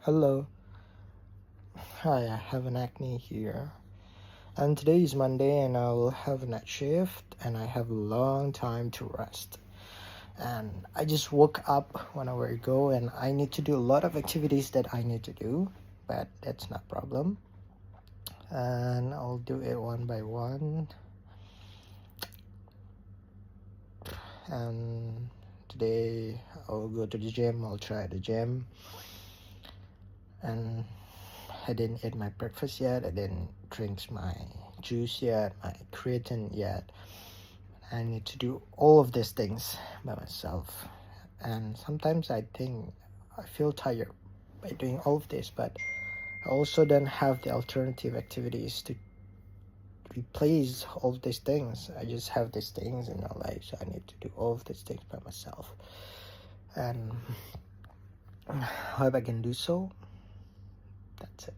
Hello. Hi, I have an acne here. And today is Monday and I will have a night shift and I have a long time to rest. And I just woke up 1 hour ago and I need to do a lot of activities that I need to do, but that's not a problem. And I'll do it one by one. And today I'll go to the gym, I'll try the gym. And I didn't eat my breakfast yet. I didn't drink my juice yet, my creatine yet. I need to do all of these things by myself. And sometimes I think I feel tired by doing all of this, but I also don't have the alternative activities to replace all of these things. I just have these things in my life, so I need to do all of these things by myself. And I hope I can do so. That's it.